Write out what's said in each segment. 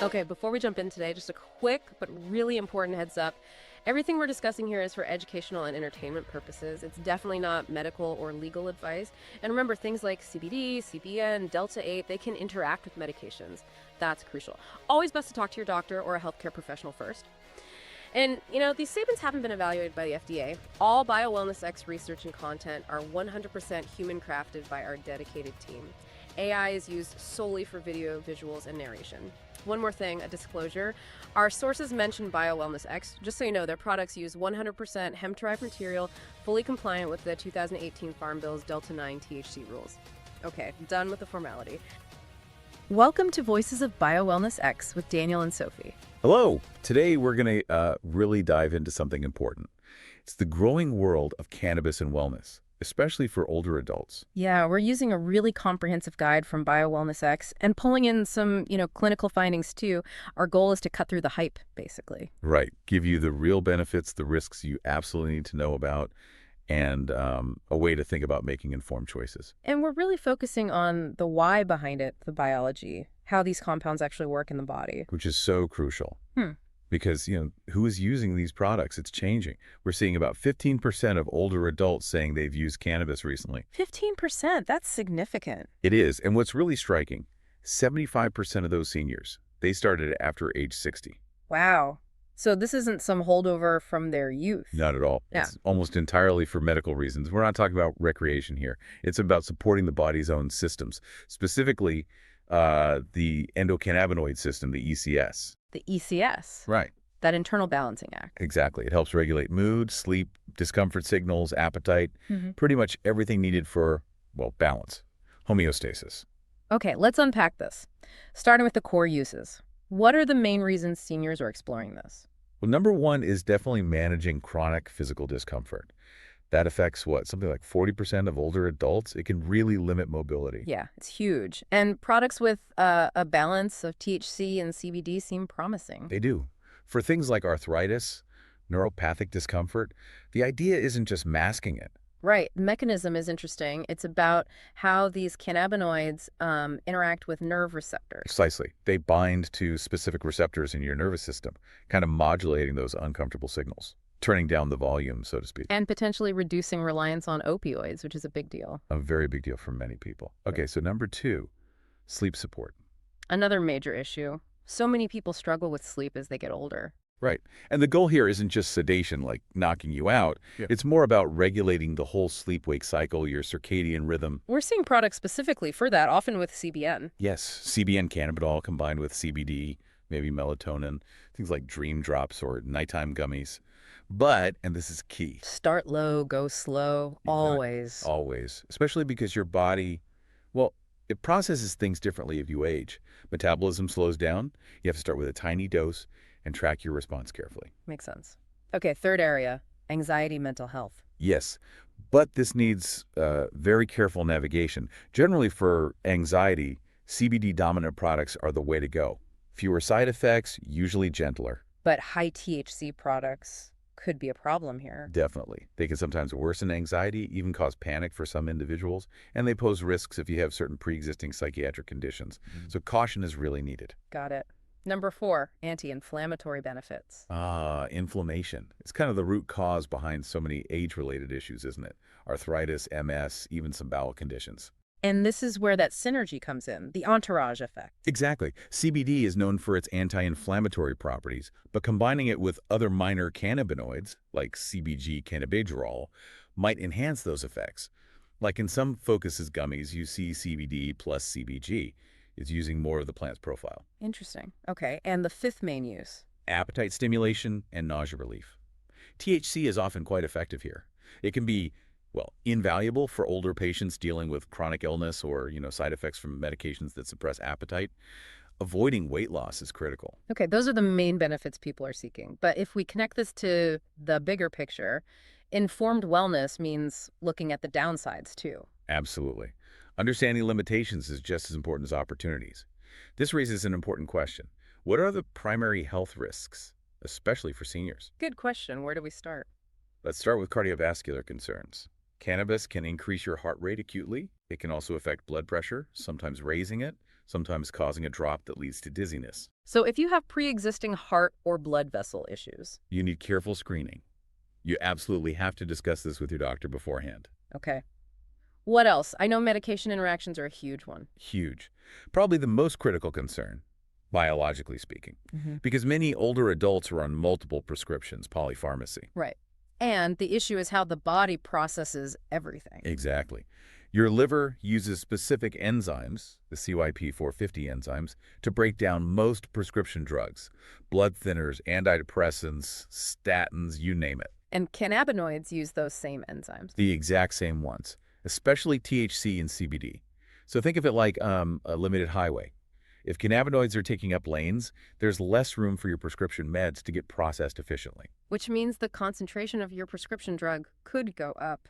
Okay, before we jump in today, just a quick but really important heads up. Everything we're discussing here is for educational and entertainment purposes. It's definitely not medical or legal advice. And remember, things like CBD, CBN, Delta-8, they can interact with medications. That's crucial. Always best to talk to your doctor or a healthcare professional first. And, these statements haven't been evaluated by the FDA. All BioWellnessX research and content are 100% human-crafted by our dedicated team. AI is used solely for video, visuals, and narration. One more thing, a disclosure. Our sources mention BioWellnessX. Just so you know, their products use 100% hemp-derived material, fully compliant with the 2018 Farm Bill's Delta-9 THC rules. Okay, done with the formality. Welcome to Voices of BioWellnessX with Daniel and Sophie. Hello. Today we're going to really dive into something important. It's the growing world of cannabis and wellness, especially for older adults. Yeah, we're using a really comprehensive guide from BioWellnessX and pulling in some, clinical findings too. Our goal is to cut through the hype, basically. Right. Give you the real benefits, the risks you absolutely need to know about, and a way to think about making informed choices. And we're really focusing on the why behind it, the biology, how these compounds actually work in the body. Which is so crucial. Because, who is using these products? It's changing. We're seeing about 15% of older adults saying they've used cannabis recently. 15%? That's significant. It is. And what's really striking, 75% of those seniors, they started after age 60. Wow. So this isn't some holdover from their youth. Not at all. Yeah. It's almost entirely for medical reasons. We're not talking about recreation here. It's about supporting the body's own systems, specifically the endocannabinoid system, the ECS. The ECS? Right. That internal balancing act. Exactly. It helps regulate mood, sleep, discomfort signals, appetite, pretty much everything needed for, balance, homeostasis. Okay, let's unpack this. Starting with the core uses. What are the main reasons seniors are exploring this? Well, number one is definitely managing chronic physical discomfort. That affects something like 40% of older adults. It can really limit mobility. Yeah, it's huge. And products with a balance of THC and CBD seem promising. They do. For things like arthritis, neuropathic discomfort, the idea isn't just masking it. Right. The mechanism is interesting. It's about how these cannabinoids interact with nerve receptors. Precisely. They bind to specific receptors in your nervous system, kind of modulating those uncomfortable signals, turning down the volume, so to speak. And potentially reducing reliance on opioids, which is a big deal. A very big deal for many people. Okay, so number two, sleep support. Another major issue. So many people struggle with sleep as they get older. Right. And the goal here isn't just sedation, like knocking you out. Yeah. It's more about regulating the whole sleep-wake cycle, your circadian rhythm. We're seeing products specifically for that, often with CBN. Yes, CBN cannabinol combined with CBD, maybe melatonin, things like dream drops or nighttime gummies. But, and this is key. Start low, go slow, always. Always. Especially because your body, it processes things differently as you age. Metabolism slows down. You have to start with a tiny dose and track your response carefully. Makes sense. Okay, third area, anxiety, mental health. Yes, but this needs very careful navigation. Generally for anxiety, CBD-dominant products are the way to go. Fewer side effects, usually gentler. But high THC products could be a problem here. Definitely. They can sometimes worsen anxiety, even cause panic for some individuals, and they pose risks if you have certain pre-existing psychiatric conditions. So caution is really needed. Got it. Number 4, anti-inflammatory benefits. Inflammation. It's kind of the root cause behind so many age-related issues, isn't it? Arthritis, MS, even some bowel conditions. And this is where that synergy comes in, the entourage effect. Exactly. CBD is known for its anti-inflammatory properties, but combining it with other minor cannabinoids, like CBG cannabidiol, might enhance those effects. Like in some Focuses gummies, you see CBD plus CBG. It's using more of the plant's profile. Interesting. Okay, and the 5th main use? Appetite stimulation and nausea relief. THC is often quite effective here. It can be invaluable for older patients dealing with chronic illness or, side effects from medications that suppress appetite. Avoiding weight loss is critical. Okay, those are the main benefits people are seeking. But if we connect this to the bigger picture, informed wellness means looking at the downsides too. Absolutely. Understanding limitations is just as important as opportunities. This raises an important question. What are the primary health risks, especially for seniors? Good question. Where do we start? Let's start with cardiovascular concerns. Cannabis can increase your heart rate acutely. It can also affect blood pressure, sometimes raising it, sometimes causing a drop that leads to dizziness. So if you have pre-existing heart or blood vessel issues, You need careful screening. You absolutely have to discuss this with your doctor beforehand. okay. What else? I know medication interactions are a huge one. Huge. Probably the most critical concern, biologically speaking, Mm-hmm. because many older adults are on multiple prescriptions, polypharmacy. Right. And the issue is how the body processes everything. Exactly. Your liver uses specific enzymes, the CYP450 enzymes, to break down most prescription drugs, blood thinners, antidepressants, statins, you name it. And cannabinoids use those same enzymes. The exact same ones, especially THC and CBD. So think of it like a limited highway. If cannabinoids are taking up lanes, there's less room for your prescription meds to get processed efficiently. Which means the concentration of your prescription drug could go up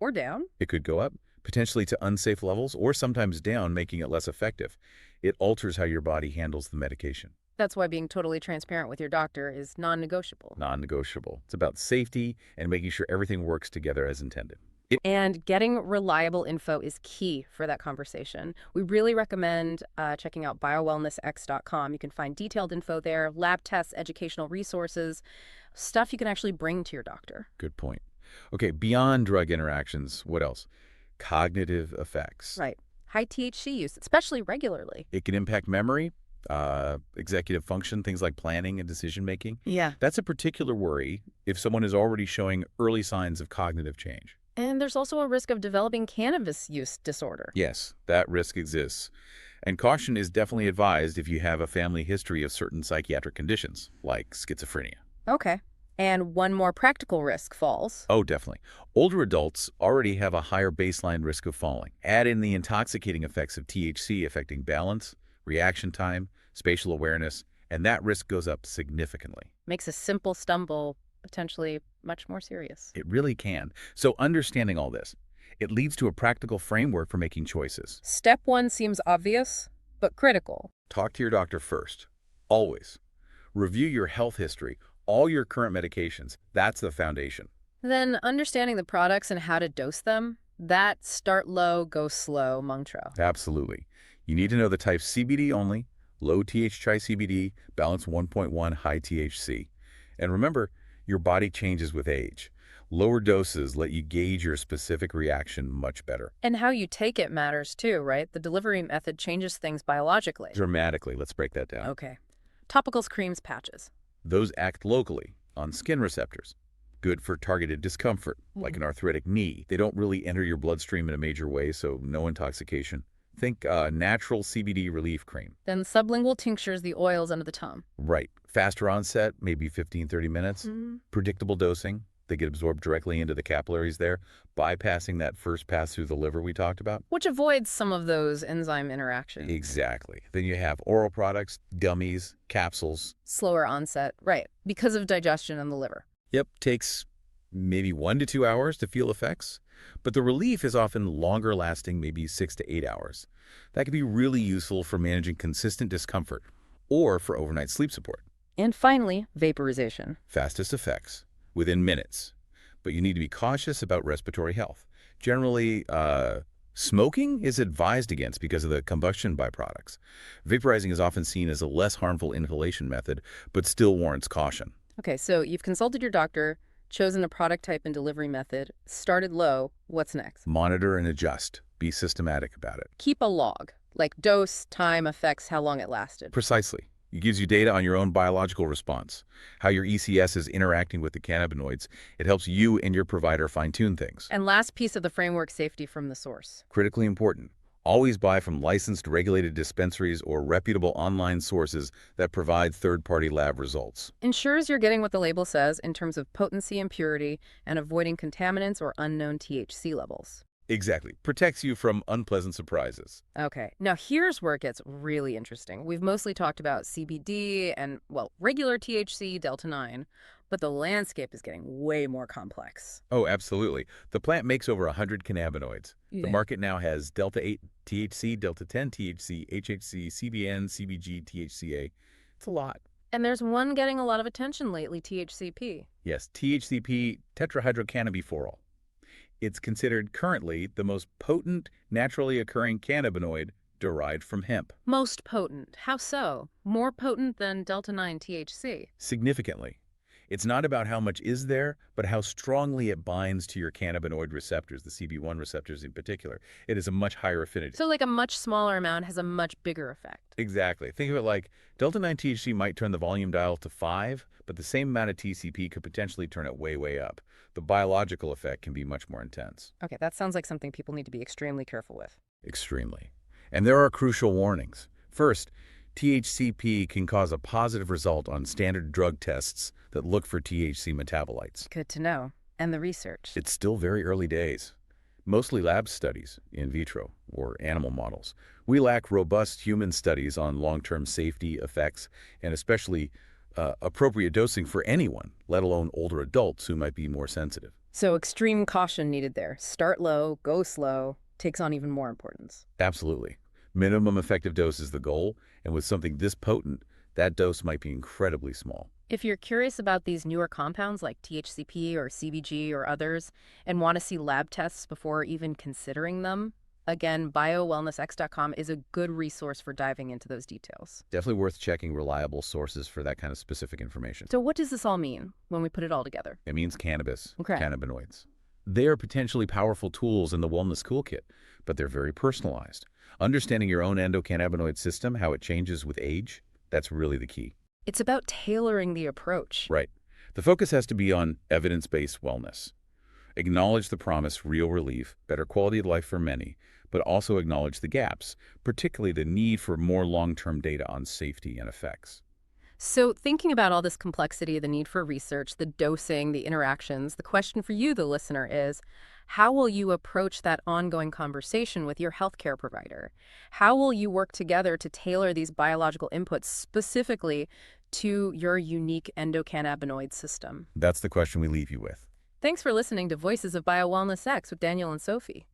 or down. It could go up, potentially to unsafe levels, or sometimes down, making it less effective. It alters how your body handles the medication. That's why being totally transparent with your doctor is non-negotiable. Non-negotiable. It's about safety and making sure everything works together as intended. And getting reliable info is key for that conversation. We really recommend checking out BioWellnessX.com. You can find detailed info there, lab tests, educational resources, stuff you can actually bring to your doctor. Good point. Okay, beyond drug interactions, what else? Cognitive effects. Right. High THC use, especially regularly. It can impact memory, executive function, things like planning and decision-making. Yeah. That's a particular worry if someone is already showing early signs of cognitive change. And there's also a risk of developing cannabis use disorder. Yes, that risk exists. And caution is definitely advised if you have a family history of certain psychiatric conditions, like schizophrenia. Okay. And one more practical risk falls. Oh, definitely. Older adults already have a higher baseline risk of falling. Add in the intoxicating effects of THC affecting balance, reaction time, spatial awareness, and that risk goes up significantly. Makes a simple stumble potentially much more serious. It really can. So understanding all this, it leads to a practical framework for making choices. Step one seems obvious, but critical. Talk to your doctor first. Always. Review your health history, all your current medications. That's the foundation. Then understanding the products and how to dose them, that start low, go slow mantra. Absolutely. You need to know the type CBD-only, low-THC CBD, balance 1.1, high THC. And remember, your body changes with age. Lower doses let you gauge your specific reaction much better. And how you take it matters too, right? The delivery method changes things biologically. Dramatically, let's break that down. Okay. Topicals, creams, patches. Those act locally on skin receptors. Good for targeted discomfort, like an arthritic knee. They don't really enter your bloodstream in a major way, so no intoxication. Think natural CBD relief cream. Then sublingual tinctures, the oils under the tongue. Right. Faster onset, maybe 15, 30 minutes. Predictable dosing. They get absorbed directly into the capillaries there, bypassing that first pass through the liver we talked about. Which avoids some of those enzyme interactions. Exactly. Then you have oral products, gummies, capsules. Slower onset, right, because of digestion in the liver. Yep, takes maybe 1 to 2 hours to feel effects, but the relief is often longer lasting, maybe 6 to 8 hours. That can be really useful for managing consistent discomfort or for overnight sleep support. And finally, vaporization. Fastest effects, within minutes. But you need to be cautious about respiratory health. Generally, smoking is advised against because of the combustion byproducts. Vaporizing is often seen as a less harmful inhalation method, but still warrants caution. Okay, so you've consulted your doctor, chosen a product type and delivery method, started low. What's next? Monitor and adjust. Be systematic about it. Keep a log, like dose, time, effects, how long it lasted. Precisely. It gives you data on your own biological response, how your ECS is interacting with the cannabinoids. It helps you and your provider fine-tune things. And last piece of the framework, safety from the source. Critically important. Always buy from licensed regulated dispensaries or reputable online sources that provide third-party lab results. Ensures you're getting what the label says in terms of potency and purity and avoiding contaminants or unknown THC levels. Exactly. Protects you from unpleasant surprises. Okay, now here's where it gets really interesting. We've mostly talked about CBD and, well, regular THC, Delta-9, but the landscape is getting way more complex. Oh, absolutely. The plant makes over 100 cannabinoids. Yeah. The market now has Delta-8 THC, Delta-10 THC, HHC, CBN, CBG, THCA. It's a lot. And there's one getting a lot of attention lately, THCP. Yes, THCP, tetrahydrocannabidiol. It's considered currently the most potent, naturally occurring cannabinoid derived from hemp. Most potent. How so? More potent than delta-9 THC? Significantly. It's not about how much is there, but how strongly it binds to your cannabinoid receptors, the CB1 receptors in particular. It is a much higher affinity. So like a much smaller amount has a much bigger effect. Exactly. Think of it like delta-9 THC might turn the volume dial to 5, but the same amount of TCP could potentially turn it way, way up. The biological effect can be much more intense. Okay, that sounds like something people need to be extremely careful with. Extremely. And there are crucial warnings. First, THCP can cause a positive result on standard drug tests that look for THC metabolites. Good to know. And the research? It's still very early days. Mostly lab studies, in vitro, or animal models. We lack robust human studies on long-term safety effects, and especially appropriate dosing for anyone, let alone older adults who might be more sensitive. So extreme caution needed there. Start low, go slow, takes on even more importance. Absolutely. Minimum effective dose is the goal, and with something this potent, that dose might be incredibly small. If you're curious about these newer compounds like THCP or CBG or others and want to see lab tests before even considering them, again, BioWellnessX.com is a good resource for diving into those details. Definitely worth checking reliable sources for that kind of specific information. So what does this all mean when we put it all together? It means cannabis, Okay. cannabinoids. They are potentially powerful tools in the wellness toolkit, but they're very personalized. Understanding your own endocannabinoid system, how it changes with age, that's really the key. It's about tailoring the approach. Right. The focus has to be on evidence-based wellness. Acknowledge the promise, real relief, better quality of life for many, but also acknowledge the gaps, particularly the need for more long-term data on safety and effects. So thinking about all this complexity, the need for research, the dosing, the interactions, the question for you, the listener, is how will you approach that ongoing conversation with your healthcare provider? How will you work together to tailor these biological inputs specifically to your unique endocannabinoid system? That's the question we leave you with. Thanks for listening to Voices of BioWellnessX with Daniel and Sophie.